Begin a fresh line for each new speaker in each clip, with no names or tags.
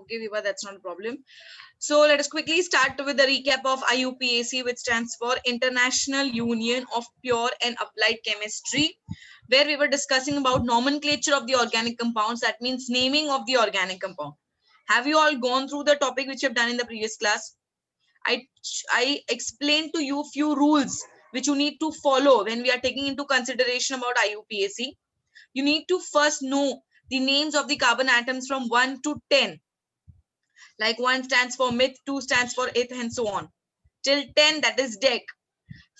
Okay, Viva, that's not a problem. So let us quickly start with the recap of IUPAC, which stands for International Union of Pure and Applied Chemistry, where we were discussing about nomenclature of the organic compounds. That means naming of the organic compound. Have you all gone through the topic which you have done in the previous class? I explained to you few rules which you need to follow when we are taking into consideration about IUPAC. You need to first know the names of the carbon atoms from 1 to 10. Like 1 stands for meth, 2 stands for eth, and so on. Till 10, that is dec.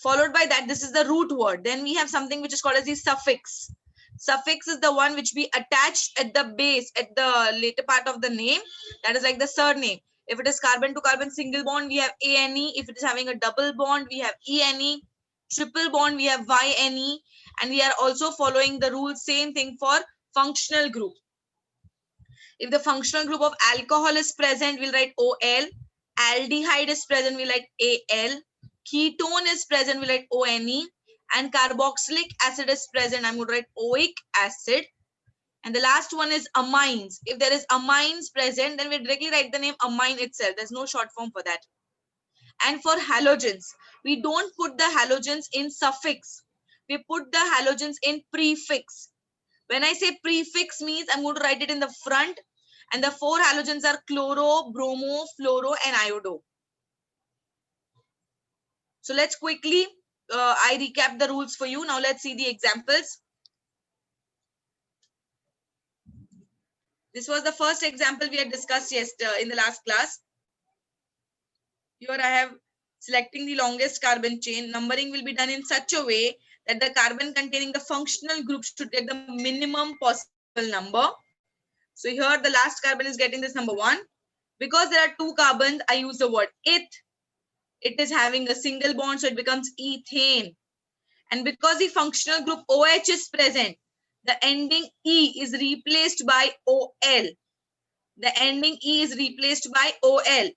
Followed by that, this is the root word. Then we have something which is called as the suffix. Suffix is the one which we attach at the base, at the later part of the name. That is like the surname. If it is carbon to carbon single bond, we have ANE. If it is having a double bond, we have ENE. Triple bond, we have YNE. And we are also following the rule, same thing for functional group. If the functional group of alcohol is present, we'll write OL. Aldehyde is present, we'll write AL. Ketone is present, we'll write ONE. And carboxylic acid is present, I'm going to write oic acid. And the last one is amines. If there is amines present, then we directly write the name amine itself. There's no short form for that. And for halogens, we don't put the halogens in suffix. We put the halogens in prefix. When I say prefix means I'm going to write it in the front, and the 4 halogens are chloro, bromo, fluoro, and iodo. So let's quickly, I recap the rules for you. Now let's see the examples. This was the first example we had discussed yesterday in the last class. Here I have selecting the longest carbon chain. Numbering will be done in such a way that the carbon containing the functional group should get the minimum possible number. So here the last carbon is getting this number 1. Because there are 2 carbons, I use the word eth. It is having a single bond, so it becomes ethane. And because the functional group OH is present, the ending E is replaced by OL. The ending E is replaced by OL.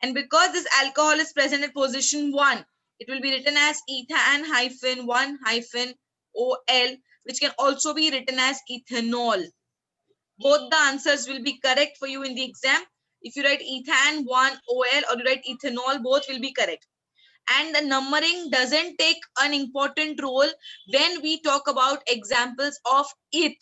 And because this alcohol is present at position 1, it will be written as ethan-1-OL, which can also be written as ethanol. Both the answers will be correct for you in the exam. If you write ethan-1-OL or you write ethanol, both will be correct. And the numbering doesn't take an important role when we talk about examples of eth.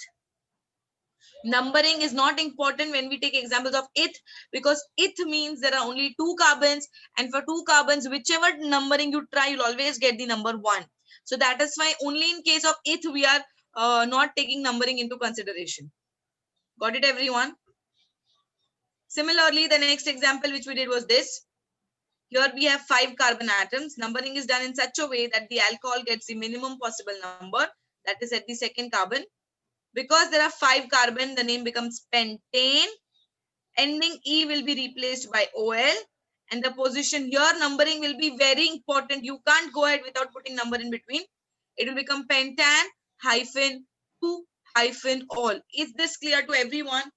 Numbering is not important when we take examples of eth, because eth means there are only 2 carbons, and for 2 carbons, whichever numbering you try, you'll always get the number 1. So that is why only in case of eth we are not taking numbering into consideration. Got it, everyone? Similarly, the next example which we did was this. Here we have 5 carbon atoms. Numbering is done in such a way that the alcohol gets the minimum possible number, that is at the second carbon. Because there are 5 carbon, the name becomes pentane. Ending E will be replaced by OL. And the position here, numbering will be very important. You can't go ahead without putting number in between. It will become pentan-2-ol. Is this clear to everyone?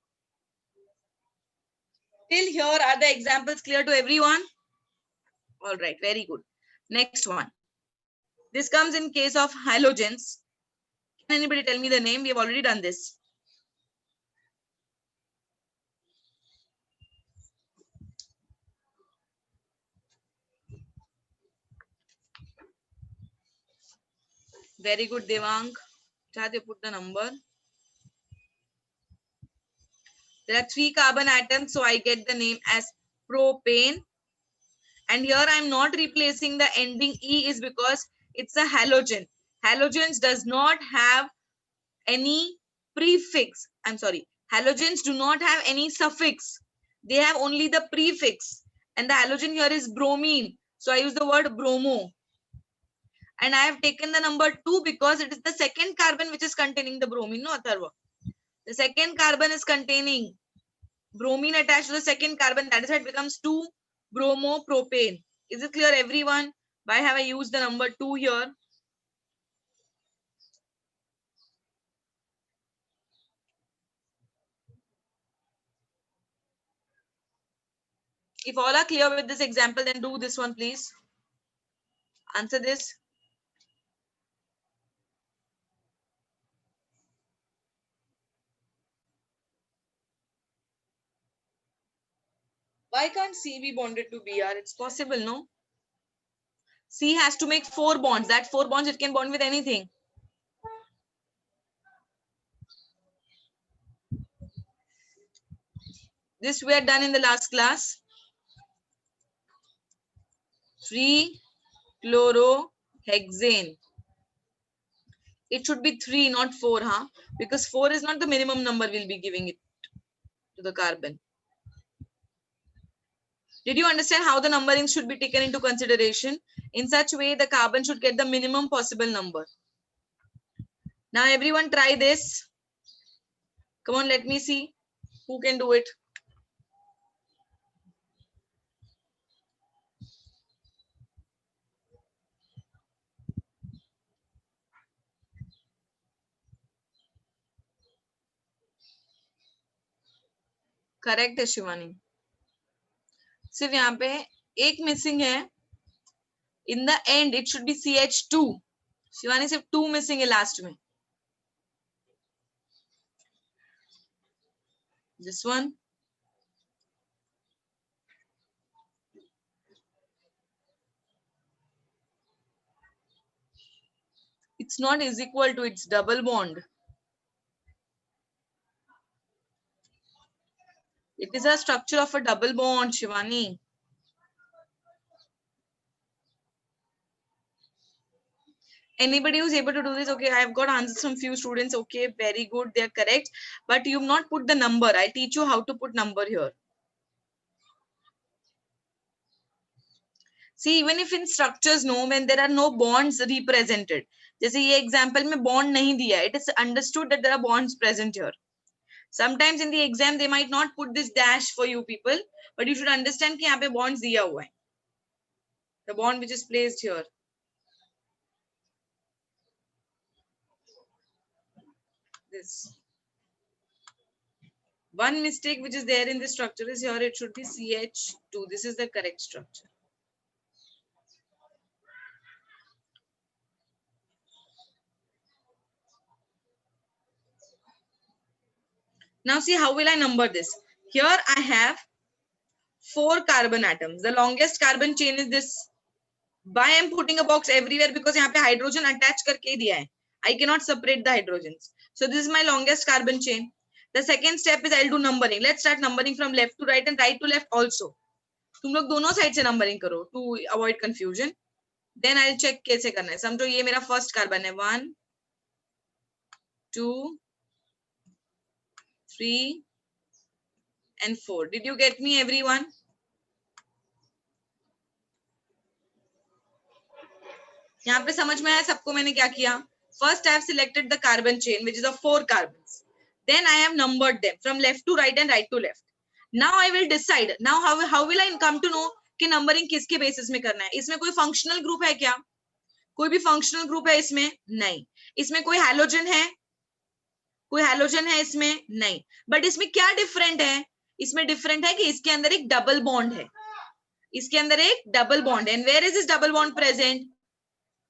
Till here, are the examples clear to everyone? All right, very good. Next one. This comes in case of halogens. Can anybody tell me the name? We have already done this. Very good, Devang. Try to put the number. There are 3 carbon atoms, so I get the name as propane. And here I'm not replacing the ending E is because it's a halogen. Halogens does not have any prefix. I'm sorry. Halogens do not have any suffix. They have only the prefix. And the halogen here is bromine. So I use the word bromo. And I have taken the number 2 because it is the second carbon which is containing the bromine, no, Atharva? The second carbon is containing bromine attached to the second carbon. That is why it becomes 2-bromopropane. Is it clear, everyone? Why have I used the number 2 here? If all are clear with this example, then do this one, please. Answer this. Why can't C be bonded to Br? It's possible, no? C has to make 4 bonds. That 4 bonds, it can bond with anything. This we had done in the last class. Free chlorohexane. It should be 3, not 4, huh? Because 4 is not the minimum number we'll be giving it to the carbon. Did you understand how the numbering should be taken into consideration? In such way, the carbon should get the minimum possible number. Now, everyone try this. Come on, let me see who can do it. Correct है शिवानी. सिर्फ यहाँ पे एक missing है. In the end it should be CH2. Shivani सिर्फ 2 missing है last में. This one. It's not is equal to, its double bond. It is a structure of a double bond, Shivani. Anybody who's able to do this? Okay, I've got answers from few students. Okay, very good, they're correct. But you've not put the number. I'll teach you how to put number here. See, even if in structures, no, when there are no bonds represented. जैसे ये example में bond नहीं दिया. It is understood that there are bonds present here. Sometimes in the exam, they might not put this dash for you people. But you should understand कि यहाँ पे bonds दिया हुआ है. The bond which is placed here. This. One mistake which is there in this structure is here it should be CH2. This is the correct structure. Now see how will I number this. Here I have 4 carbon atoms. The longest carbon chain is this. Why I am putting a box everywhere? Because यहाँ पे hydrogen attach करके दिया है. I cannot separate the hydrogens. So this is my longest carbon chain. The second step is I'll do numbering. Let's start numbering from left to right and right to left also. तुम लोग दोनों side से numbering करो to avoid confusion. Then I'll check कैसे करना है. समझो ये मेरा फर्स्ट कार्बन है. 1, 2, 3 and 4. Did you get me, everyone? यहाँ पे समझ में आया सबको मैंने क्या किया? First I have selected the carbon chain which is of 4 carbons. Then I have numbered them from left to right and right to left. Now I will decide. Now how will I come to know कि numbering किसके basis में करना है? इसमें कोई functional group है क्या? कोई भी functional group है इसमें? नहीं. इसमें कोई halogen है? कोई halogen है इसमें? नहीं. But इसमें क्या different है? इसमें different है कि इसके अंदर एक double bond है. इसके अंदर एक double bond है. And where is this double bond present?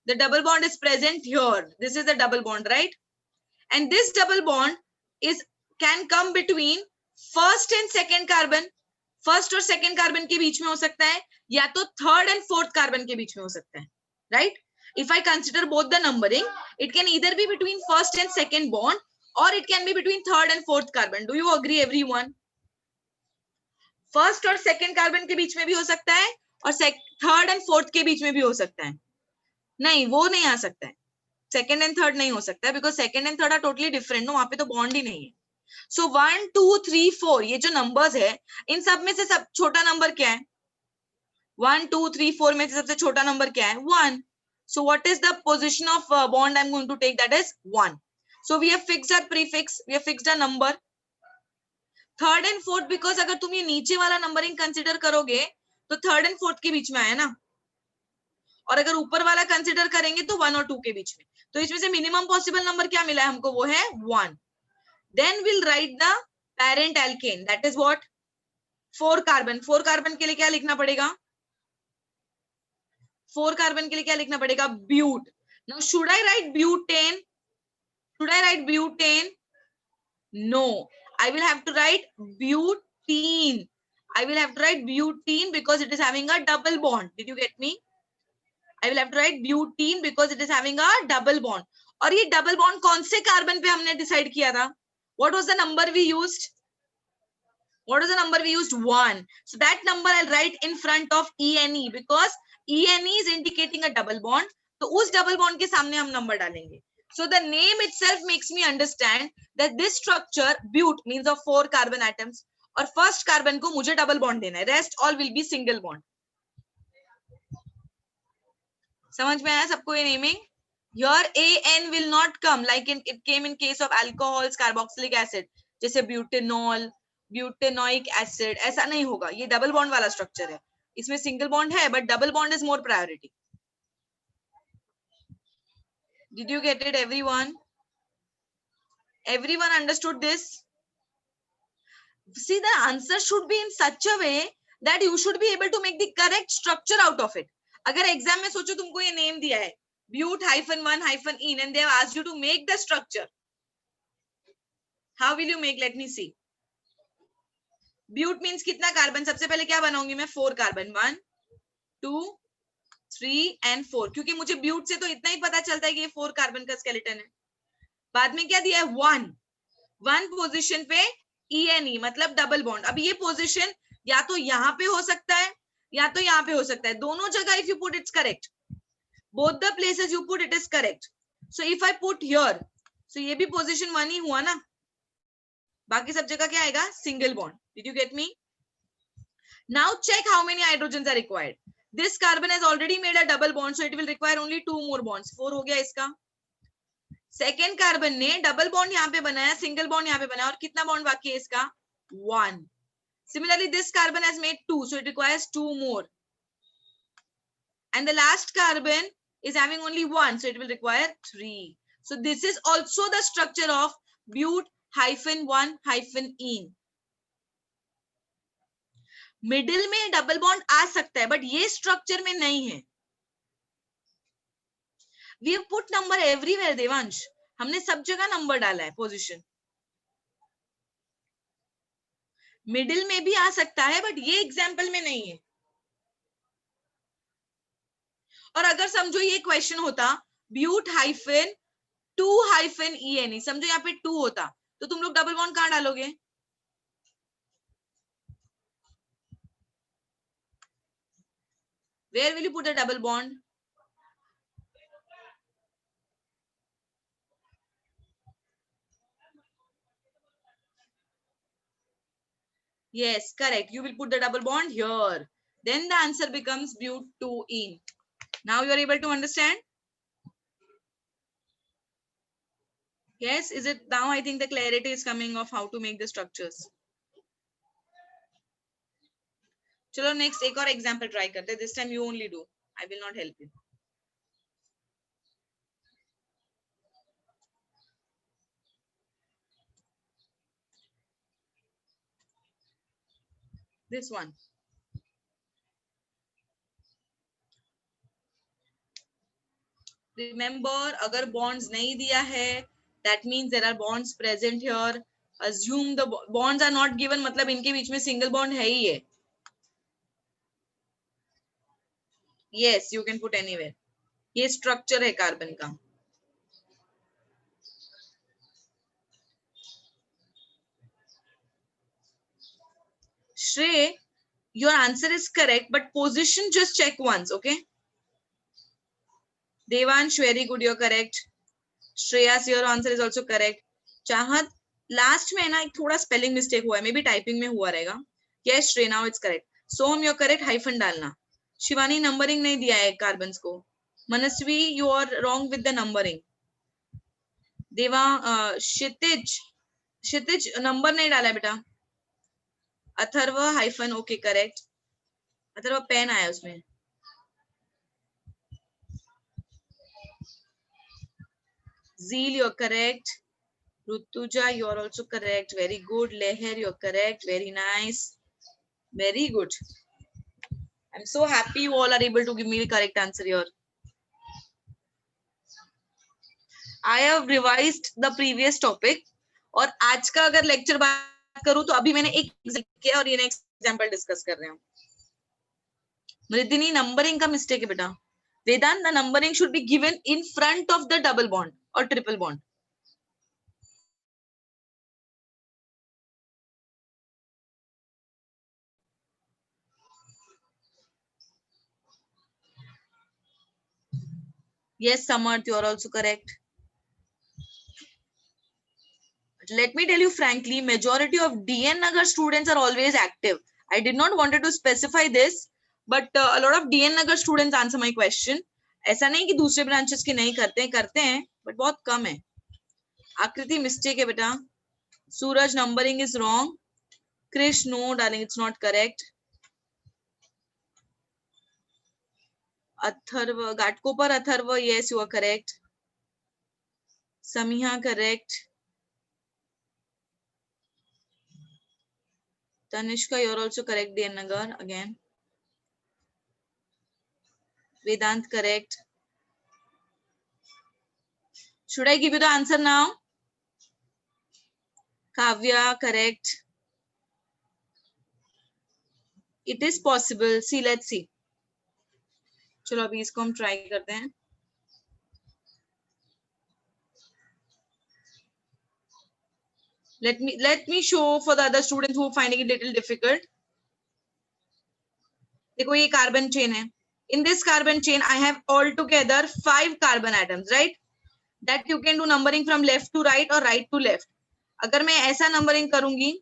The double bond is present here. This is the double bond, right? And this double bond can come between first and second carbon. First और second carbon के बीच में हो सकता है या तो third and fourth carbon के बीच में हो सकता है, right? If I consider both the numbering, it can either be between first and second bond or it can be between third and fourth carbon. Do you agree, everyone? First और second carbon के बीच में भी हो सकता है और third and fourth के बीच में भी हो सकता है. नहीं, वो नहीं आ सकता है. सेकेंड एंड थर्ड नहीं हो सकता है because second and third are totally different. No, वहां पे तो बॉन्ड ही नहीं है. सो 1, 2, 3, 4 ये जो नंबर्स है इन सब में से सब छोटा नंबर क्या है? 1, 2, 3, 4 में से सबसे छोटा नंबर क्या है? 1. So what is the position of bond I am going to take? That is 1. So we have fixed our prefix, we have fixed our number. Third and fourth because अगर तुम ये नीचे वाला नंबरिंग कंसिडर करोगे तो third and fourth के बीच में आया ना, और अगर ऊपर वाला कंसिडर करेंगे तो 1 और 2 के बीच में. तो इसमें से मिनिमम पॉसिबल नंबर क्या मिला है हमको? वो है 1. Then will write the parent alkane, that is what? 4 carbon. 4 carbon के लिए क्या लिखना पड़ेगा? 4 कार्बन के लिए क्या लिखना पड़ेगा? But. Now should I write butane? Should I write butane? No, I will have to write butyne. I will have to write butene because it is having a double bond. Did you get me? I will have to write butene because it is having a double bond. और ये double bond कौन से carbon पे हमने decide किया था? What was the number we used? What is the number we used? 1. So that number I'll write in front of ENE because ENE is indicating a double bond. तो उस double bond के सामने हम number डालेंगे. So the name itself makes me understand that this structure but means of 4 carbon atoms. और first carbon को मुझे double bond देना है. Rest all will be single bond. समझ में आया सबको ये naming? Here AN will not come like it came in case of alcohols, carboxylic acid, जैसे butanol, butanoic acid. ऐसा नहीं होगा. ये double bond वाला structure है. इसमें single bond है, but double bond is more priority. Did you get it, everyone? Everyone understood this? See, the answer should be in such a way that you should be able to make the correct structure out of it. अगर exam में सोचो तुमको ये name दिया है, but-1-ene, and they have asked you to make the structure. How will you make? Let me see. But means कितना carbon? सबसे पहले क्या बनाऊंगी मैं? 4 कार्बन. 1, 2, 3 and 4. क्योंकि मुझे ब्यूट से तो इतना ही पता चलता है कि ये 4 कार्बन का स्केलेटन है. बाद में क्या दिया है? 1 पोजीशन पे ENE मतलब डबल बॉन्ड. अब ये पोजीशन या तो यहाँ पे हो सकता है या तो यहाँ पे हो सकता है. दोनों जगह if you put it's correct. Both the places you put it is correct. So if I put here, so ये भी पोजीशन 1 ही हुआ ना. बाकी सब जगह क्या आएगा? Single bond. Did you get me? Now check how many hydrogens are required. This carbon has already made a double bond, so it will require only 2 more bonds. 4 हो गया इसका. सेकेंड कार्बन ने डबल बॉन्ड यहाँ पे बनाया, single bond यहाँ पे बनाया, और कितना बॉन्ड बाकी है इसका? 1. Similarly, this carbon has made 2, so it requires 2 more. And the last carbon is having only 1, so it will require 3. So this is also the structure of but-1-ene. Middle में double bond आ सकता है, but ये structure में नहीं है. We have put number everywhere, Devansh. हमने सब जगह नंबर डाला है, पोजीशन. मिडिल में भी आ सकता है, बट ये एग्जाम्पल में नहीं है. और अगर समझो ये क्वेश्चन होता but-2-ene, समझो यहाँ पे 2 होता, तो तुम लोग डबल बॉन्ड कहाँ डालोगे? Where will you put the double bond? Yes, correct. You will put the double bond here. Then the answer becomes but-2-ene. Now you are able to understand? Yes, is it now? I think the clarity is coming of how to make the structures. चलो next एक और example try करते हैं. This time you only do. I will not help you. This one. Remember, अगर bonds नहीं दिया है, that means there are bonds present here. Assume the bonds are not given, मतलब इनके बीच में single bond है ही है. Yes, you can put anywhere. ये structure है carbon का. Shrey, your answer is correct, but position just check once, okay? Devansh, very good, you're correct. Shreyas, your answer is also correct. Chahat, last में ना एक थोड़ा spelling mistake हुआ है, maybe typing में हुआ रहेगा. Yes, Shrey, now it's correct. Soham, you're correct, hyphen डालना. शिवानी, numbering नहीं दिया है carbons को. Manasvi, you are wrong with the numbering. देवा, क्षितिज नंबर नहीं डाला है बेटा. Atharva hyphen, okay correct. Atharva pen आया उसमें. Zeal, you're correct. Rutuja, you are also correct. Very good. Leher, you're correct. Very nice. Very good. I'm so happy you all are able to give me the correct answer here. I have revised the previous topic. और आज का अगर lecture बात करूं तो अभी मैंने एक किया और ये नेक्स्ट एग्जांपल डिस्कस कर रहे हैं. मृदिनी, नंबरिंग का मिस्टेक है बेटा. Vedant, the numbering should be given in front of the double bond और triple bond. Yes, Samarth, you are also correct. Let me tell you frankly, majority of DN Nagar students are always active. I did not wanted to specify this, but a lot of DN Nagar students answer my question. ऐसा नहीं कि दूसरे branches के नहीं करते हैं, but बहुत कम है. आकृति मिस्टेक है बेटा. Suraj, numbering is wrong. Krish, no, darling, it's not correct. Atharva, Ghatkopar Atharva, yes, you are correct. Samiha, correct. Tanishka, you're also correct, DN Nagar, again. Vedant, correct. Should I give you the answer now? Kavya, correct. It is possible. See, let's see. चलो अभी इसको हम try करते हैं. Let me show for the other students who are finding it little difficult. देखो ये carbon chain है. In this carbon chain, I have altogether 5 carbon atoms, right? That you can do numbering from left to right or right to left. अगर मैं ऐसा numbering करूंगी,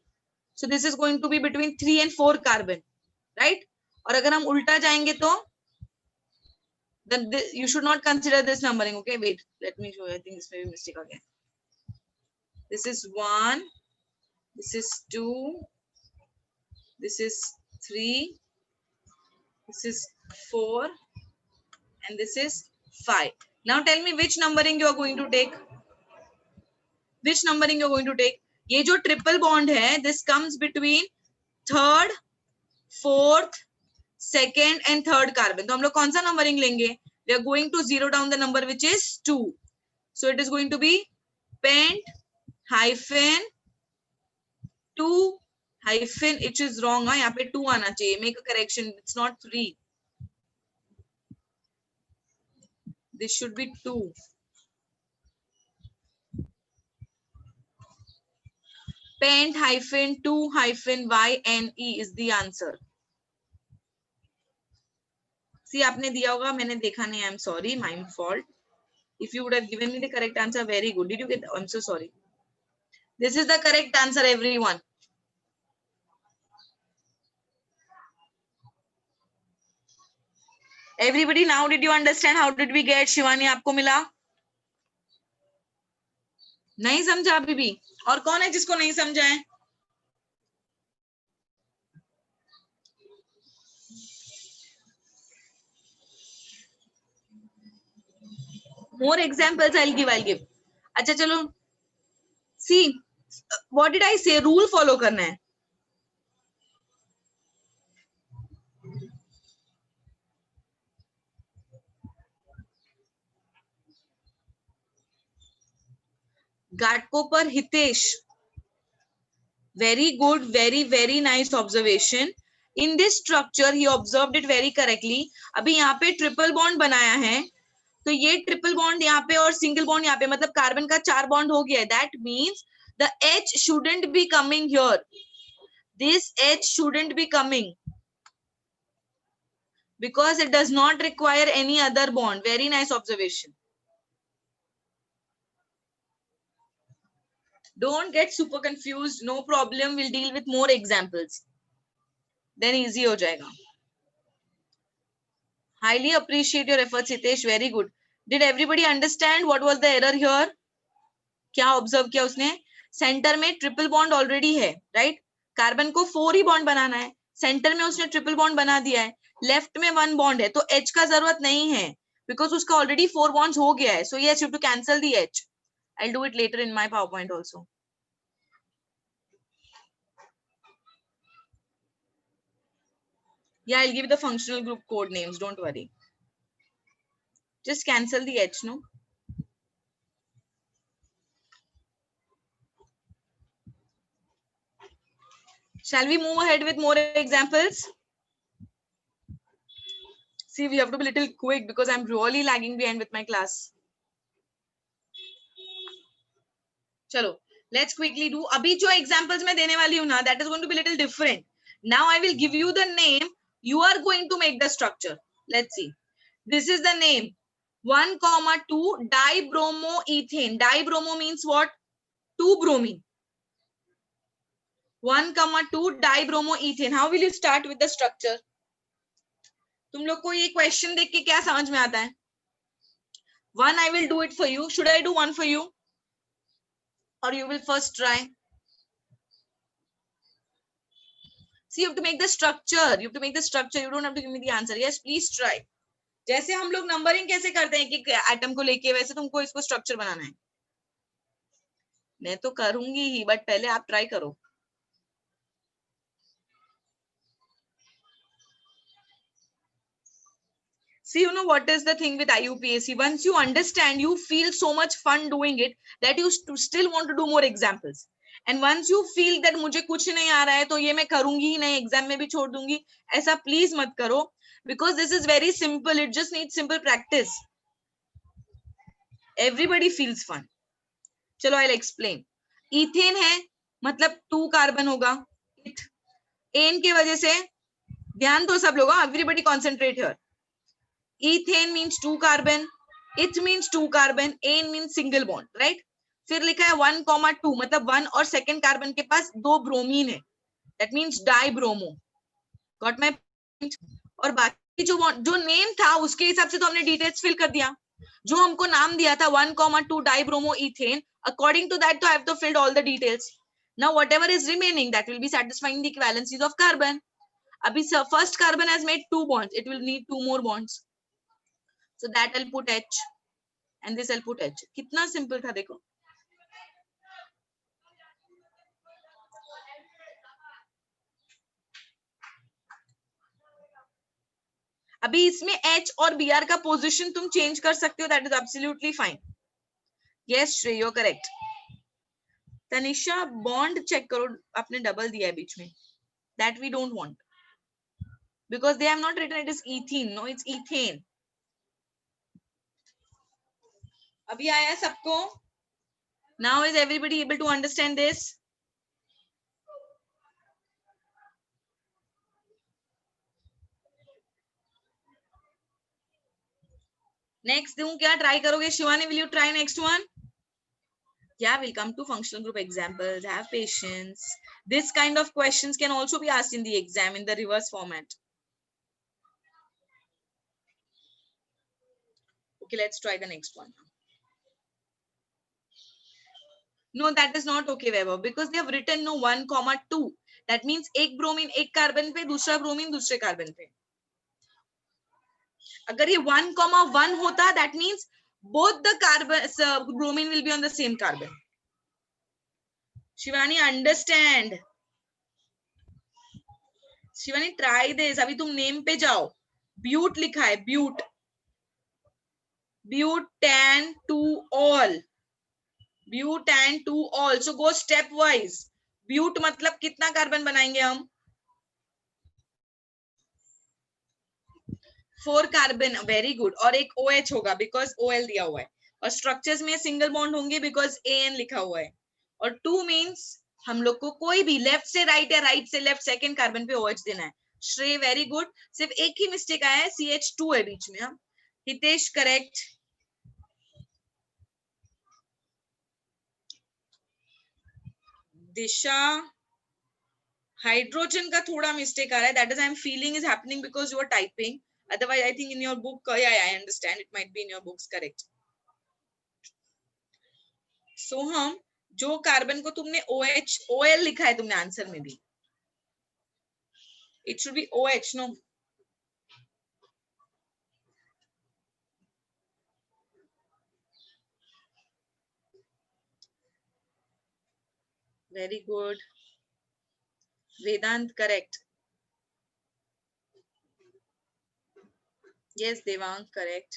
so this is going to be between 3 and 4 carbon, right? और अगर हम उल्टा जाएंगे तो then you should not consider this numbering. Okay, wait, let me show you. I think this may be mistake again. This is 1, this is 2, this is 3, this is 4, and this is 5. Now tell me which numbering you are going to take. Which numbering you are going to take? ये जो triple bond है, this comes between third, fourth, second and third carbon. तो हम लोग कौन सा numbering लेंगे? We are going to zero down the number which is 2. So it is going to be pent hyphen 2 hyphen, it is wrong. यहाँ पे 2 आना चाहिए. Make a correction. It's not 3. This should be 2. Pent hyphen 2 hyphen YNE is the answer. See, आपने दिया होगा, मैंने देखा नहीं. I'm sorry, my fault. If you would have given me the correct answer, very good. Did you get? I'm so sorry. This is the correct answer, everyone. Everybody, now did you understand how did we get? Shivani, आपको मिला? नहीं समझा अभी भी? और कौन है जिसको नहीं समझा है? More examples I'll give. अच्छा चलो. See, what did I say? Rule follow करना है. Ghatkopar Hitesh. Very good, very nice observation. In this structure, he observed it very correctly. अभी यहाँ पे ट्रिपल बॉन्ड बनाया है, तो ये ट्रिपल बॉन्ड यहाँ पे और सिंगल बॉन्ड यहाँ पे, मतलब कार्बन का 4 बॉन्ड हो गया है. That means the H shouldn't be coming here. This H shouldn't be coming because it does not require any other bond. Very nice observation. Don't get super confused. No problem. We'll deal with more examples. Then easy हो जाएगा. Highly appreciate your efforts, Hitesh. Very good. Did everybody understand what was the error here? क्या observe किया उसने? Center में triple bond already है, right? Carbon को 4 ही bond बनाना है. Center में उसने triple bond बना दिया है. Left में 1 bond है, तो H का जरूरत नहीं है, because उसका already 4 bonds हो गया है. So yes, you have to cancel the H. I'll do it later in my PowerPoint also. Yeah, I'll give you the functional group code names. Don't worry. Just cancel the H, no? Shall we move ahead with more examples? See, we have to be a little quick because I'm really lagging behind with my class. चलो, let's quickly do. अभी जो examples मैं देने वाली हूँ ना, that is going to be a little different. Now I will give you the name. You are going to make the structure. Let's see. This is the name. 1,2 dibromoethane. Dibromo means what? 2 bromine. 1,2 dibromoethane. How will you start with the structure? तुम लोग को ये question देख के क्या समझ में आता है? One, I will do it for you. Should I do one for you? Or you will first try? See, you have to make the structure. You have to make the structure. You don't have to give me the answer. Yes, please try. जैसे हम लोग numbering कैसे करते हैं कि atom को लेके, वैसे तुमको इसको स्ट्रक्चर बनाना है. मैं तो करूंगी ही, बट पहले आप ट्राई करो. See, you know what is the thing with IUPAC? Once you understand, you feel so much fun doing it that you still want to do more examples. And once you feel that मुझे कुछ नहीं आ रहा है तो ये मैं करूंगी ही नहीं, एग्जाम में भी छोड़ दूंगी, ऐसा प्लीज मत करो. Because this is very simple. It just needs simple practice. Everybody feels fun. चलो, I'll explain. इथेन है, मतलब 2 कार्बन होगा. एन के वजह से ध्यान दो सब लोग. Everybody concentrate here. Ethane means 2 carbon, it means 2 carbon, ane means single bond, right? फिर लिखा है 1,2, मतलब 1 और सेकंड कार्बन के पास 2 ब्रोमीन है, that means dibromo. Got my point? और बाकी जो नेम था उसके हिसाब से तो हमने डिटेल्स फिल कर दिया. जो हमको नाम दिया था 1,2 dibromo ethane, according to that तो I have to fill all the details. Now whatever is remaining, that will be satisfying the equivalencies of carbon. अभी first carbon has made 2 bonds, it will need 2 more bonds. So that I'll put H and this I'll put H. कितना simple था देखो. अभी इसमें H और Br का position तुम change कर सकते हो. That is absolutely fine. Yes, Shreya, you're correct. Tanisha, bond check करो, आपने डबल दिया है बीच में. That we don't want because they have not written it is ethene. No, it's ethane. अभी आया सबको? Now is everybody able to understand this? Next दूं क्या? ट्राई करोगे? Shivani, will you try next one? Yeah, we'll come to functional group examples. Have patience. This kind of questions can also be asked in the exam in the reverse format. Okay, let's try the next one. No, that is not okay, Weber, because they have written no 1,2. That means एक bromine एक carbon पे, दूसरा bromine दूसरे carbon पे. अगर ये 1,1 होता, that means both the carbon bromine will be on the same carbon. Shivani, understand. Shivani, try this. अभी तुम नेम पे जाओ. ब्यूट लिखा है, ब्यूट. Butane to all. Butane to all. So go stepwise. ब्यूट मतलब कितना कार्बन बनाएंगे हम? 4 कार्बन. Very good. और एक OH होगा बिकॉज OL दिया हुआ है. और स्ट्रक्चर्स में सिंगल बॉन्ड होंगे बिकॉज AN लिखा हुआ है. और 2 मीन्स हम लोग को कोई भी लेफ्ट से राइट या राइट से लेफ्ट सेकंड कार्बन पे OH देना है. श्रेय, वेरी गुड. सिर्फ एक ही मिस्टेक आया है, CH2 है बीच में. हम हितेश, करेक्ट. दिशा, हाइड्रोजन का थोड़ा मिस्टेक आ रहा है. That is I am feeling is happening because you are typing. Otherwise, I think in your book, yeah, I understand. It might be in your books, correct. So हम जो carbon को तुमने OH, OL लिखा है तुमने answer में भी. It should be OH, no? Very good. Vedant, correct. Yes, Devang, correct.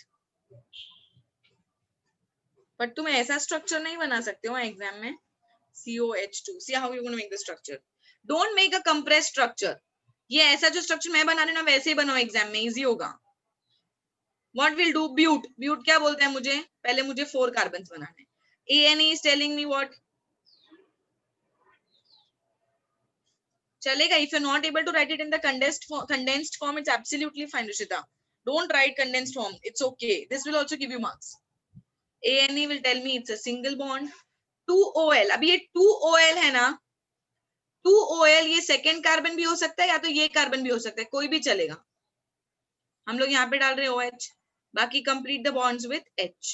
But तुम ऐसा स्ट्रक्चर नहीं बना सकते हो एग्जाम में. COH2. See how you're going to make the structure. Don't make a compress structure. ये ऐसा जो स्ट्रक्चर मैं बना रही हूँ ना वैसे ही बनाओ, एग्जाम में इजी होगा. What will do? ब्यूट. ब्यूट क्या बोलते हैं मुझे? पहले मुझे 4 कार्बन बनाने. ANE is telling me what? चलेगा. If you're not able to write it in the condensed form, it's absolutely fine, Rishita. Don't write condensed form. It's okay. This will also give you marks. ANE will tell me it's a single bond. 2OL. अभी ये 2OL है ना, 2OL ये second carbon भी हो सकता है या तो ये कार्बन भी हो सकता है, कोई भी चलेगा. हम लोग यहाँ पे डाल रहे हैं OH. बाकी complete the bonds with H.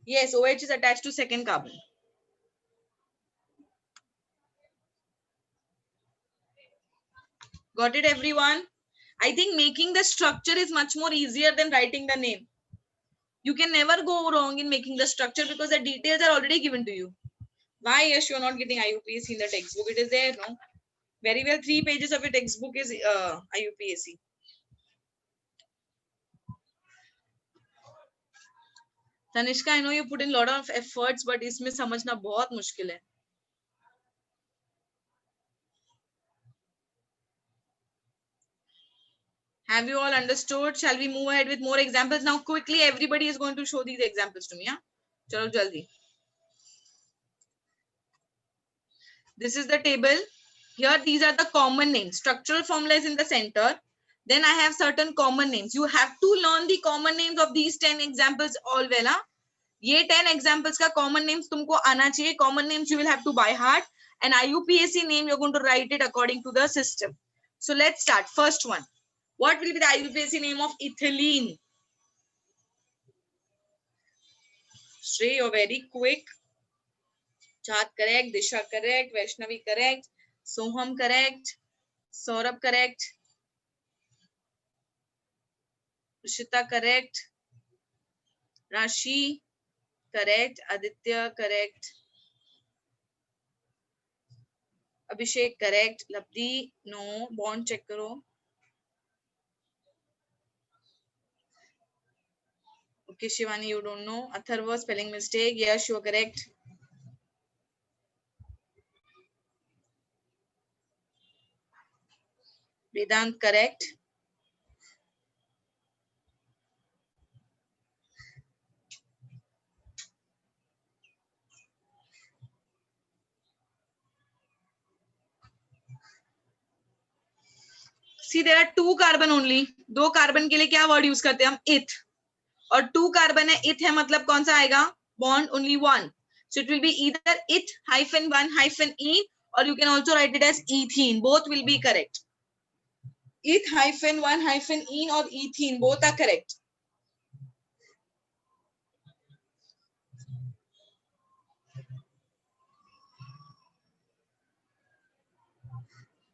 Yes, OH is attached to second carbon. Got it, everyone? I think making the structure is much more easier than writing the name. You can never go wrong in making the structure because the details are already given to you. Why, yes, you are not getting IUPAC in the textbook? It is there, no? Very well, 3 pages of your textbook is IUPAC. Tanishka, I know you put in a lot of efforts, but इसमें समझना बहुत मुश्किल है. Have you all understood? Shall we move ahead with more examples? Now, quickly, everybody is going to show these examples to me. Yeah? Chalo, jaldi. This is the table. Here, these are the common names. Structural formula is in the center. Then I have certain common names. You have to learn the common names of these 10 examples all well. Huh? ये 10 examples का common names तुमको आना चाहिए. Common names you will have to by heart. And IUPAC name, you're going to write it according to the system. So let's start. First one. What will be the IUPAC name of ethylene? Shrey, you're very quick. Chahat correct. Disha correct. Vaishnavi correct. Soham correct. Saurabh correct. Rishita correct. Rashi correct. Aditya correct. Abhishek correct. Labdi no. Bond check karo. Okay, Shivani, you don't know. Atharva spelling mistake. Yes, you are correct. Vedant correct. See, there are 2 carbon only. 2 carbon के लिए क्या word use करते हैं हम? Eth. और 2 carbon है, eth है मतलब कौन सा आएगा? Bond only 1. So it will be either eth hyphen 1 hyphen ene, or you can also write it as ethene. Both will be correct. Eth hyphen 1 hyphen ene or ethene, both are correct.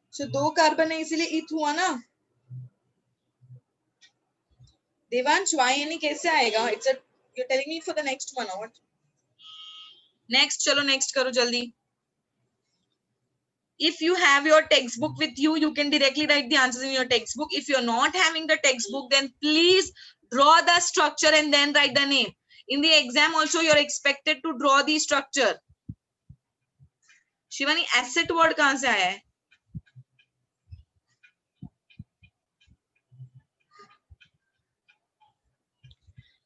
So 2 carbon है इसीलिए eth हुआ ना. Devansh Y कैसे आएगा? It's a, you're telling me for the next one or what? Next, चलो next करो जल्दी. If you have your textbook with you, you can directly write the answers in your textbook. If you're not having the textbook, then please draw the structure and then write the name. In the exam also, you're expected to draw the structure. Shivani, asset word कहाँ से आया है?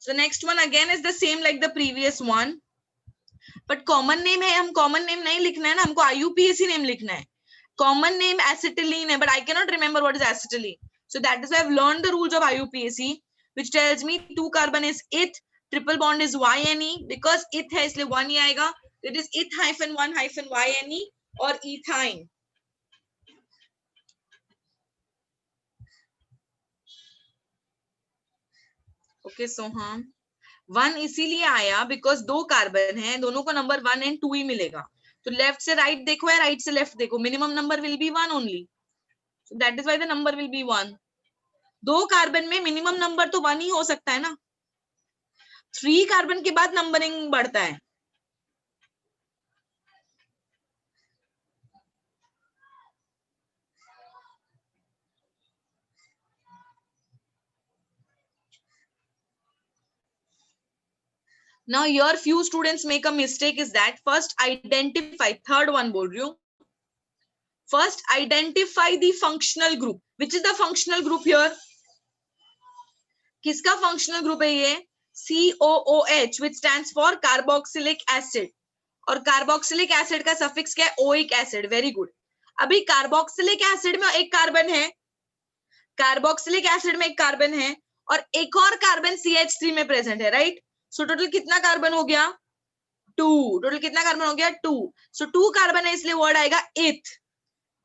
So next one again is the same like the previous one. But common name है, हम common name नहीं लिखना है ना, हमको IUPAC name लिखना है. Common name acetylene है, but I cannot remember what is acetylene. So that is why I've learned the rules of IUPAC, which tells me 2 carbon is eth, triple bond is YNE. Because eth है इसलिए 1 ही आएगा. It is eth hyphen 1 hyphen YNE or ethyne. Okay, so हाँ 1 इसीलिए आया because 2 carbon है, दोनों को number 1 and 2 ही मिलेगा. तो लेफ्ट से राइट देखो या राइट से लेफ्ट देखो, minimum number will be 1 only. So that is why the number will be 1. 2 carbon में मिनिमम नंबर तो 1 ही हो सकता है ना. 3 कार्बन के बाद नंबरिंग बढ़ता है. Now here few students make a mistake is that first identify, third one बोल रही हूँ, first identify the functional group. Which is the functional group here? किसका functional group है ये? COOH, which stands for carboxylic acid. और carboxylic acid का suffix क्या है? Oic acid. Very good. अभी carboxylic acid में एक कार्बन है, कार्बोक्सिलिक एसिड में एक कार्बन है और एक और कार्बन CH3 में प्रेजेंट है, राइट? सो टोटल कितना कार्बन हो गया? 2. टोटल कितना कार्बन हो गया? 2. सो 2 कार्बन है इसलिए वर्ड आएगा इथ,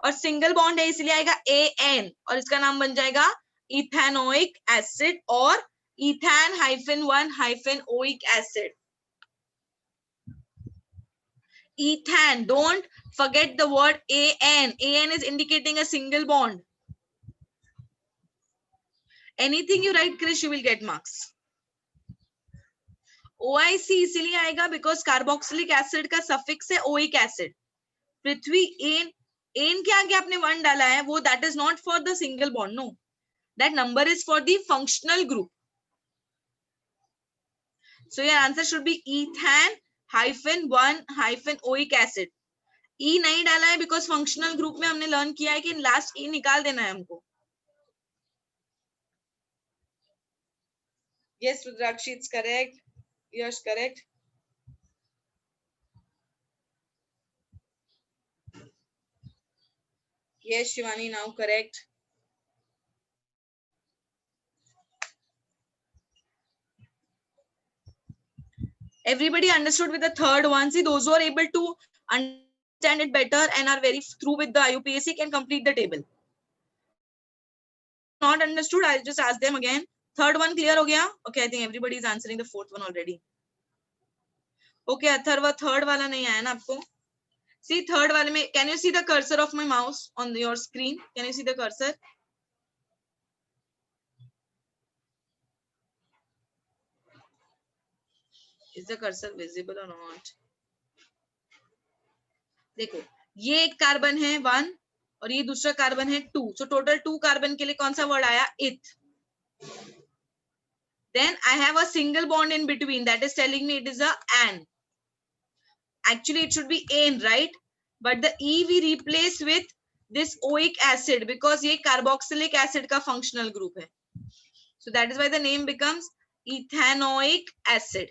और सिंगल बॉन्ड है इसलिए आएगा AN, और इसका नाम बन जाएगा इथेनोइक एसिड और ethane -1 oic acid. Ethane, don't forget the word AN. AN is indicating a single bond. Anything you write, Krish, you will get marks. OIC इसीलिए आएगा because कार्बोक्सिलिक एसिड का सफिक्स है ओइक एसिड. पृथ्वी N के आगे आपने 1 डाला है, वो that is not for the single bond, no. That number is for the functional group. So your answer should be ethane -1 oic acid. E नहीं डाला है because functional group में हमने लर्न किया है कि लास्ट E निकाल देना है हमको. Yes, Rudrakshi, it's correct. Yes, correct. Yes, Shivani, now correct. Everybody understood with the third one. See, those who are able to understand it better and are very through with the IUPAC can complete the table. Not understood, I'll just ask them again. Third one clear हो गया? Okay, I think everybody is answering the fourth one already. Okay, Atharva third वाला नहीं आया ना आपको? See, third वाले में, can you see the cursor of my mouse on your screen? Can you see the cursor? Is the cursor visible or not? देखो, ये एक कार्बन है 1 और ये दूसरा कार्बन है 2. So total 2 कार्बन के लिए कौन सा वर्ड आया? इथ. Then I have a single bond in between, that is telling me it is a an. Actually, it should be an, right? But the E we replace with this oic acid because ये carboxylic acid का functional group है. So that is why the name becomes ethanoic acid.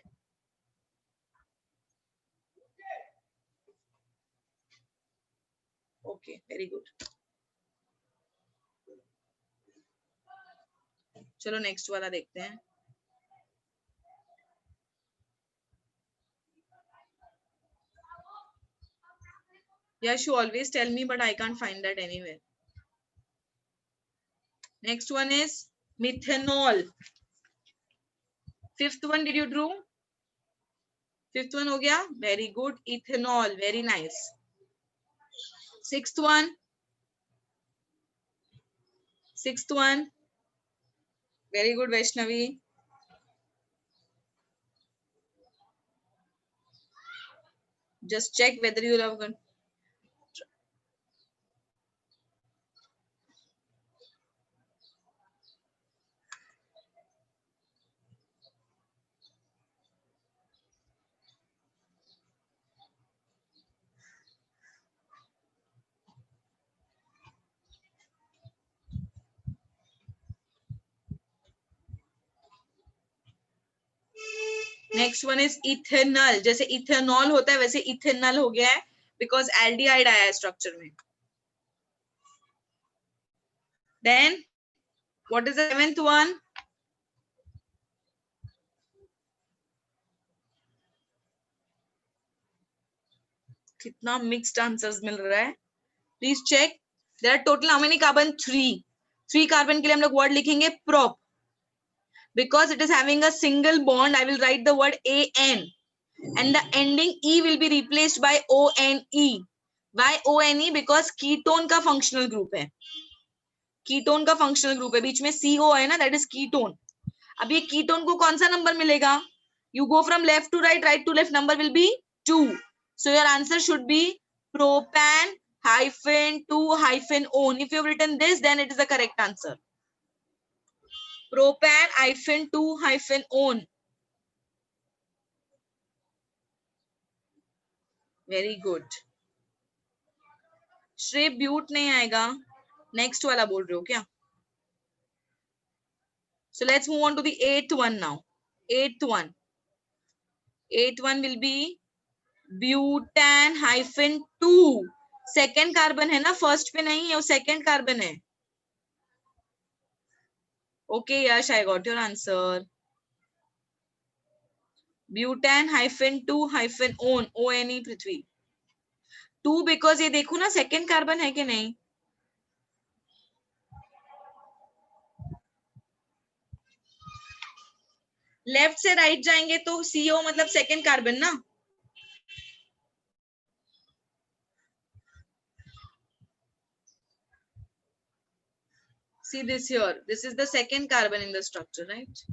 Okay, very good. चलो next वाला देखते हैं. Yes, you always tell me, but I can't find that anywhere. Next one is methanol. Fifth one, did you do? Fifth one हो गया? Very good. Ethanol, very nice. Sixth one. Sixth one. Very good, Vaishnavi. Just check whether you have. Next one is ethanol. जैसे ethanol होता है वैसे ethanol हो गया है because aldehyde आया है स्ट्रक्चर में. Then what is the seventh one? कितना मिक्स्ड आंसर्स मिल रहा है. Please check. There are total how many carbon? 3 carbon के लिए हम लोग वर्ड लिखेंगे prop. Because it is having a single bond, I will write the word AN and the ending E will be replaced by ONE. Why ONE? Because ketone का functional group है. Ketone का functional group है. बीच में CO है ना, that is ketone. अब ये ketone को कौन सा नंबर मिलेगा? You go from left to right, right to left, number will be 2. So your answer should be propan -2-on. If you have written this, then it is the correct answer. Propan -2-on. Very good. श्रेय ब्यूट नहीं आएगा, next वाला बोल रहे हो क्या? So let's move on to the eighth one now. Eighth one. Eighth one will be butane hyphen 2. Second carbon है ना, फर्स्ट पे नहीं है, वो सेकेंड कार्बन है. Okay Yash, I got your answer. Butane hyphen 2 hyphen one, O N E Prithvi. 2 because ये देखो ना सेकेंड कार्बन है कि नहीं. लेफ्ट से राइट जाएंगे तो सीओ मतलब सेकेंड कार्बन ना. See this here, this is the second carbon in the structure, right?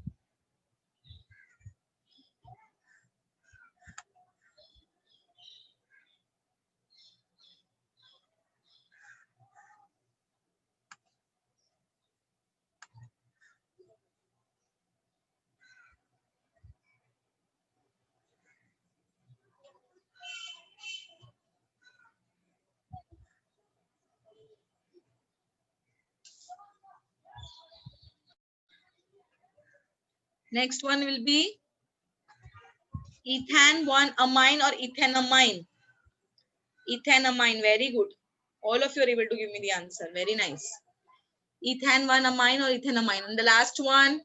Next one will be ethane 1 amine or ethanamine. Ethanamine, very good. All of you are able to give me the answer. Very nice. Ethane 1 amine or ethanamine. And the last one.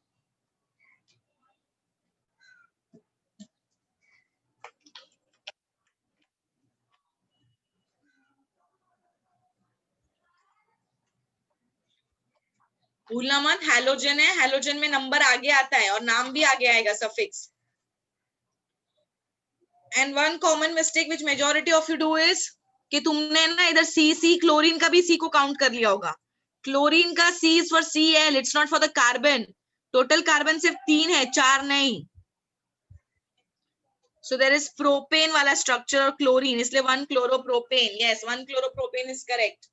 भूलना मत, halogen है, halogen में number आगे आता है और नाम भी आगे आएगा, suffix. And one common mistake which majority of you do is कि तुमने ना इधर सी क्लोरीन का भी सी को काउंट कर लिया होगा. क्लोरीन का C is for Cl, it's not for the carbon. Total carbon सिर्फ 3 है, 4 नहीं. So there is propane वाला structure और chlorine, इसलिए 1 chloropropane. Yes, 1 chloropropane is correct.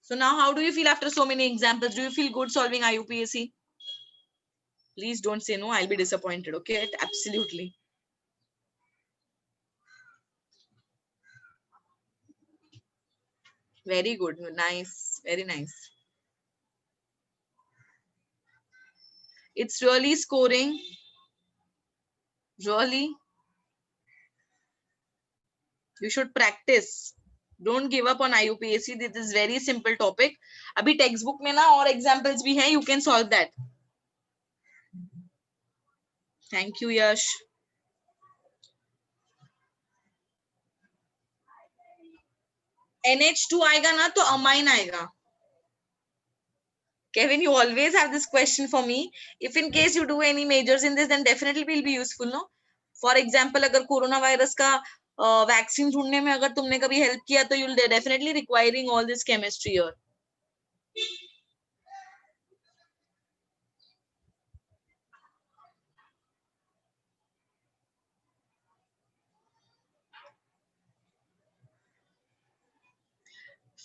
So now how do you feel after so many examples? Do you feel good solving IUPAC? Please don't say no, I'll be disappointed, okay? Absolutely. Very good, nice, very nice. It's really scoring. Really? You should practice. Don't give up on IUPAC. This is very simple topic. अभी textbook में ना और examples भी हैं. You can solve that. Thank you, Yash. NH2 आएगा ना तो amine आएगा. Kevin, you always have this question for me. If in case you do any majors in this, then definitely will be useful, no? For example, अगर corona virus का vaccine ढूंढने में अगर तुमने कभी हेल्प किया तो you'll definitely requiring all this chemistry here.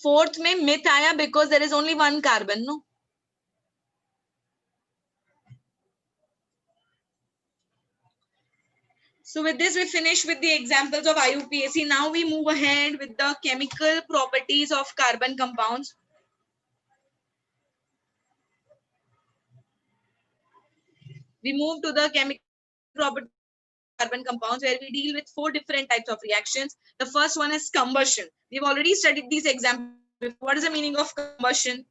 Fourth में myth आया because there is only one carbon, no? So with this, we finish with the examples of IUPAC. Now we move ahead with the chemical properties of carbon compounds. We move to the chemical properties of carbon compounds where we deal with 4 different types of reactions. The first one is combustion. We've already studied these examples. What is the meaning of combustion?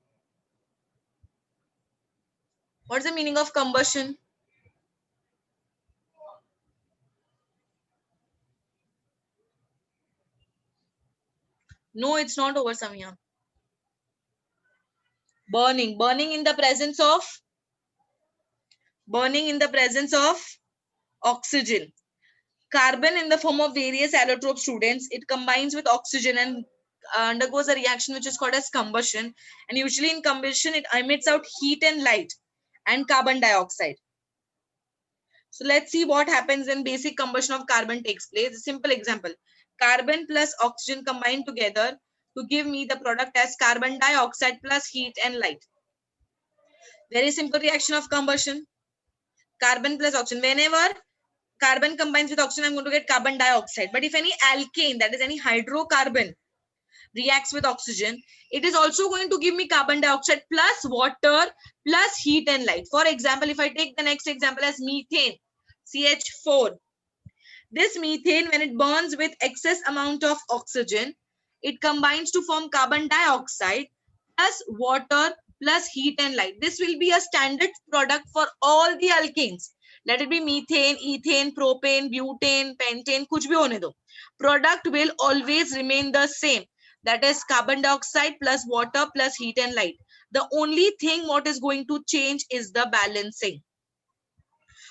What is the meaning of combustion? No, it's not over, Samya. Burning. Burning in the presence of oxygen. Carbon in the form of various allotrope students, it combines with oxygen and undergoes a reaction which is called as combustion. And usually in combustion, it emits out heat and light and carbon dioxide. So let's see what happens when basic combustion of carbon takes place. A simple example. Carbon plus oxygen combine together to give me the product as carbon dioxide plus heat and light. Very simple reaction of combustion. Carbon plus oxygen. Whenever carbon combines with oxygen, I'm going to get carbon dioxide. But if any alkane, that is any hydrocarbon, reacts with oxygen, it is also going to give me carbon dioxide plus water plus heat and light. For example, if I take the next example as methane, CH4. This methane, when it burns with excess amount of oxygen, it combines to form carbon dioxide plus water plus heat and light. This will be a standard product for all the alkanes. Let it be methane, ethane, propane, butane, pentane, kuch bhi hone do. Product will always remain the same. That is carbon dioxide plus water plus heat and light. The only thing what is going to change is the balancing.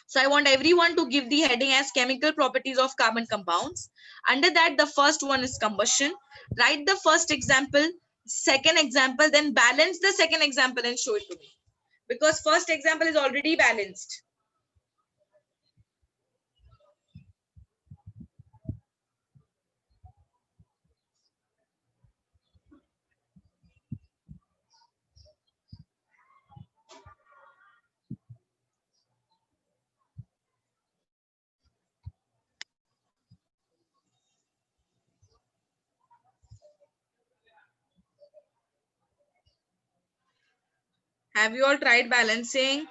So I want everyone to give the heading as chemical properties of carbon compounds. Under that, the first one is combustion. Write the first example, second example, then balance the second example and show it to me. Because first example is already balanced. Have you all tried balancing?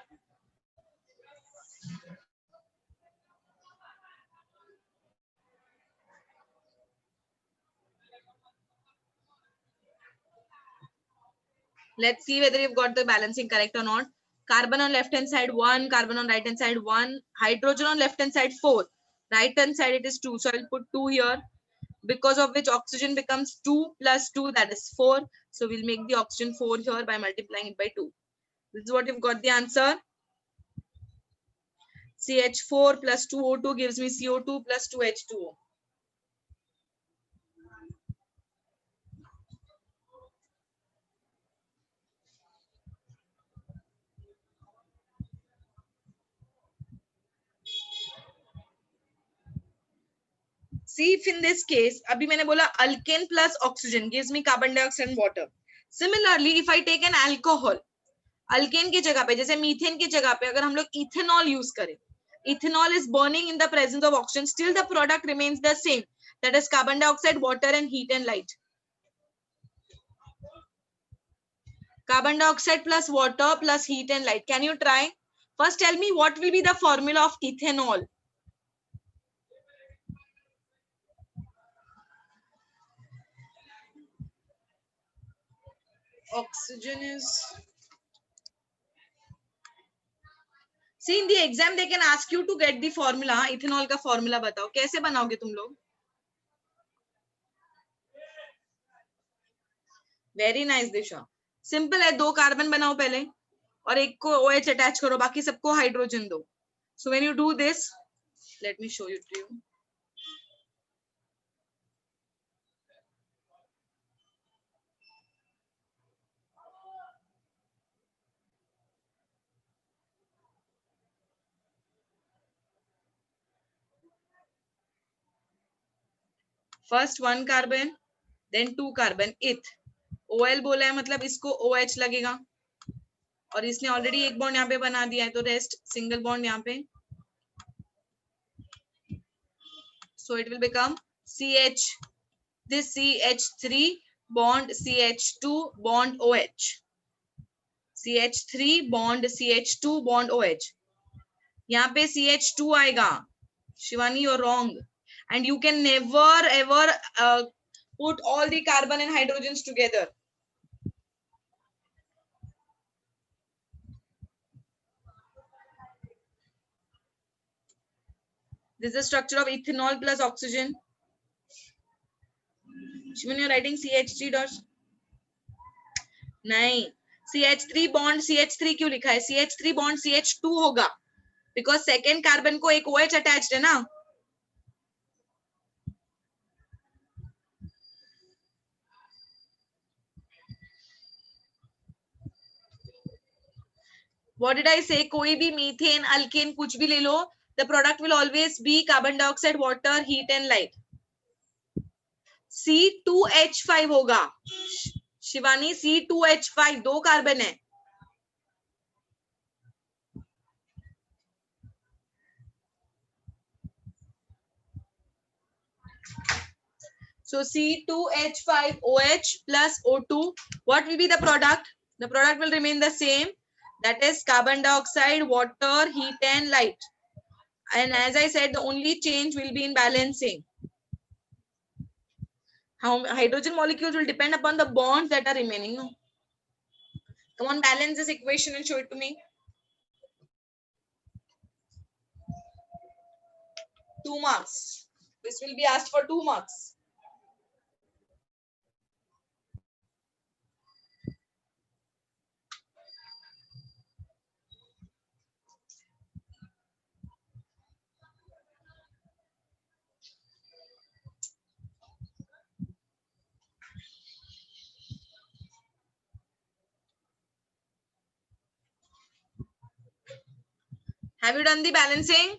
Let's see whether you've got the balancing correct or not. Carbon on left hand side 1, carbon on right hand side 1, hydrogen on left hand side 4, right hand side it is 2. So I'll put 2 here, because of which oxygen becomes 2 plus 2, that is 4. So we'll make the oxygen 4 here by multiplying it by 2. This is what you've got the answer. CH4 plus 2O2 gives me CO2 plus 2H2O. See if in this case, abhi maine bola alkane plus oxygen gives me carbon dioxide and water. Similarly, if I take an alcohol, alkane की जगह पे, जैसे methane की जगह पे अगर हम लोग इथेनॉल यूज करें, ethanol is burning in the presence of oxygen, still the product remains the same, that is carbon dioxide, water and heat and light. Carbon dioxide plus water plus heat and light. Can you try? First tell me what will be the formula of ethanol. Oxygen is, see in the exam they can ask you to get the formula. Ethanol का formula बताओ कैसे बनाओगे तुम लोग? Very nice दिशा. Simple है, 2 carbon बनाओ पहले और एक को OH अटैच करो, बाकी सबको हाइड्रोजन दो. So when you do this, let me show you to you. First 1 carbon, then 2 carbon, eth. OL बोला है मतलब इसको OH लगेगा और इसने ऑलरेडी एक बॉन्ड यहाँ पे बना दिया है, तो रेस्ट सिंगल बॉन्ड यहाँ पे. So it will become CH, this CH3 bond CH2 bond OH. CH3 bond CH2 bond OH. यहाँ पे CH2 आएगा. Shivani, you're wrong. And you can never ever put all the carbon and hydrogens together. This is the structure of ethanol plus oxygen. Shivani, you're writing CH3 dots. नहीं, CH3 bond CH3 क्यों लिखा है? CH3 bond CH2 होगा, because second carbon को एक OH attached है ना. What did I say? कोई भी मीथेन, अल्केन कुछ भी ले लो, the product will always be carbon dioxide, water, heat and light. C2H5 होगा. शिवानी, C2H5 2 कार्बन है. So C2H5OH plus O2. What will be the product? The product will remain the same. That is carbon dioxide, water, heat and light. And as I said, the only change will be in balancing. How hydrogen molecules will depend upon the bonds that are remaining. No? Come on, balance this equation and show it to me. 2 marks. This will be asked for 2 marks. Have you done the balancing?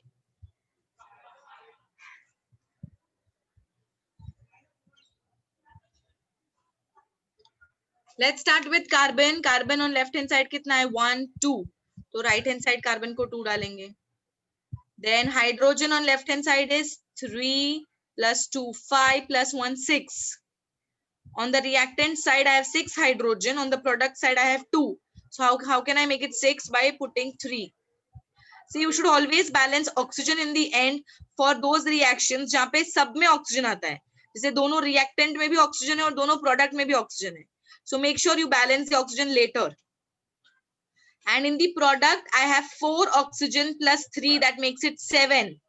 Let's start with carbon. Carbon on left hand side कितना है? 1, 2. तो right hand side carbon को 2 डालेंगे. Then hydrogen on left hand side is 3 plus 2, 5 plus 1, 6. On the reactant side, I have 6 hydrogen. On the product side, I have 2. So how can I make it 6? By putting 3. So you should always balance oxygen in the end for those reactions जहाँ पे सब में oxygen आता है. जैसे दोनों reactant में भी oxygen है और दोनों product में भी oxygen है. So make sure you balance the oxygen later. And in the product, I have 4 oxygen plus 3. That makes it 7.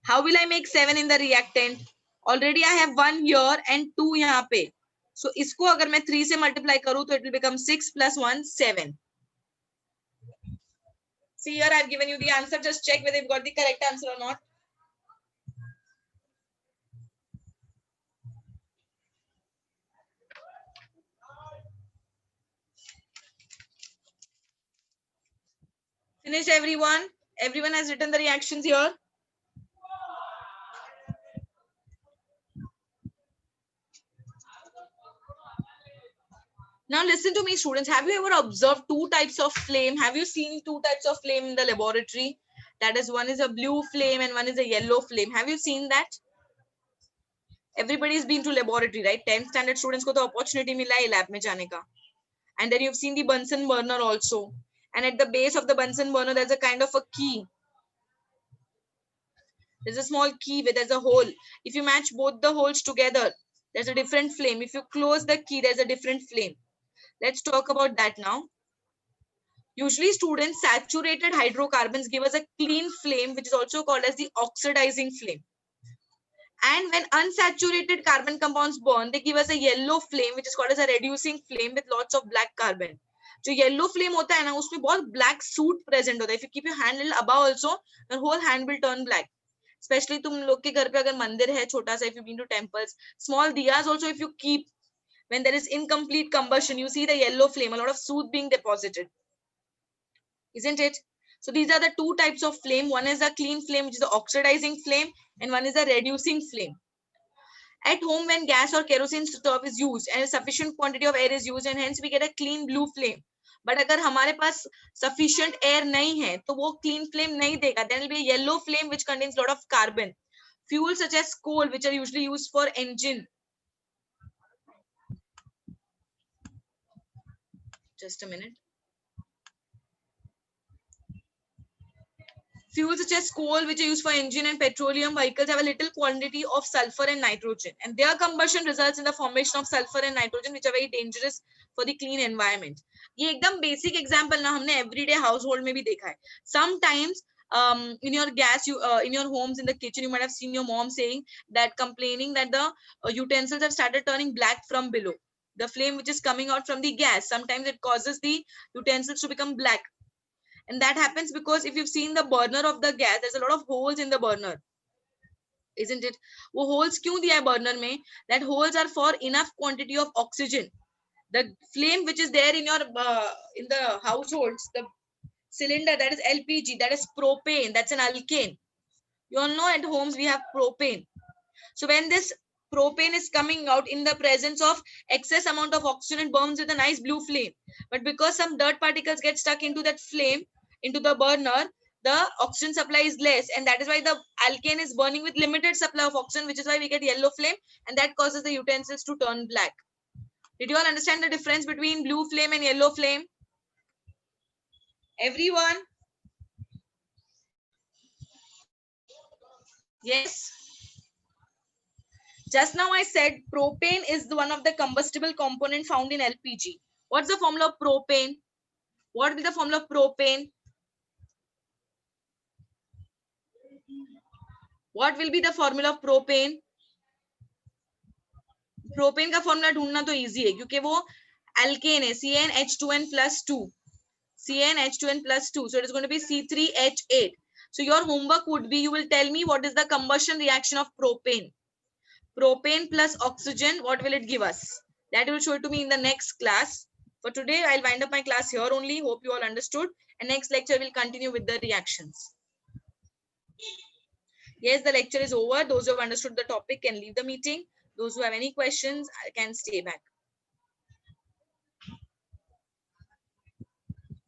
How will I make 7 in the reactant? Already I have 1 here and 2 यहाँ पे. So इसको अगर मैं 3 से multiply करूँ तो it will become 6 plus 1, 7. See here, I've given you the answer. Just check whether you've got the correct answer or not. Finished, everyone? Everyone has written the reactions here. Now listen to me, students. Have you ever observed 2 types of flame? Have you seen 2 types of flame in the laboratory? That is, one is a blue flame and one is a yellow flame. Have you seen that? Everybody's been to laboratory, right? 10th standard students को तो opportunity मिला है lab में जाने का. And then you've seen the Bunsen burner also. And at the base of the Bunsen burner, there's a kind of a key. There's a small key where there's a hole. If you match both the holes together, there's a different flame. If you close the key, there's a different flame. Let's talk about that now. Usually students, saturated hydrocarbons give us a clean flame, which is also called as the oxidizing flame. And when unsaturated carbon compounds burn, they give us a yellow flame, which is called as a reducing flame with lots of black carbon. जो yellow flame होता है ना, उसमें बहुत black soot present होता है. If you keep your hand a little above also, your whole hand will turn black. Especially तुम लोग के घर पे अगर मंदिर है छोटा सा, if you've been to temples, small diyas also if you keep, when there is incomplete combustion, you see the yellow flame, a lot of soot being deposited. Isn't it? So these are the 2 types of flame. One is a clean flame, which is the oxidizing flame, and one is a reducing flame. At home, when gas or kerosene stove is used and a sufficient quantity of air is used, and hence we get a clean blue flame. But अगर हमारे पास sufficient air नहीं है, तो वो clean flame नहीं देगा. Then will be a yellow flame which contains a lot of carbon. Fuels such as coal, which are usually used for engine. Just a minute. Fuels such as coal, which are used for engine and petroleum vehicles, have a little quantity of sulfur and nitrogen, and their combustion results in the formation of sulfur and nitrogen, which are very dangerous for the clean environment. ये एकदम basic example ना हमने everyday household में भी देखा है. Sometimes in your gas, in your homes, in the kitchen, you might have seen your mom saying that, complaining that the utensils have started turning black from below. The flame which is coming out from the gas, sometimes it causes the utensils to become black. And that happens because if you've seen the burner of the gas, there's a lot of holes in the burner. Isn't it? वो holes क्यों दिया है burner में? That holes are for enough quantity of oxygen. The flame which is there in your in the households, the cylinder, that is LPG, that is propane, that's an alkane. You all know at homes we have propane. So when this propane is coming out in the presence of excess amount of oxygen, it burns with a nice blue flame. But because some dirt particles get stuck into that flame, into the burner, the oxygen supply is less, and that is why the alkane is burning with limited supply of oxygen, which is why we get yellow flame, and that causes the utensils to turn black. Did you all understand the difference between blue flame and yellow flame? Everyone? Yes. Just now I said propane is one of the combustible component found in LPG. What's the formula of propane? What will be the formula of propane? What will be the formula of propane? Propane का formula ढूंढना तो easy है क्योंकि वो alkene है, CnH2n plus 2, CnH2n plus 2, so it is going to be C3H8. So your homework would be, you will tell me what is the combustion reaction of propane. Propane plus oxygen, what will it give us? That you will show it to me in the next class. For today, I'll wind up my class here only. Hope you all understood. And next lecture will continue with the reactions. Yes, the lecture is over. Those who have understood the topic can leave the meeting. Those who have any questions can stay back.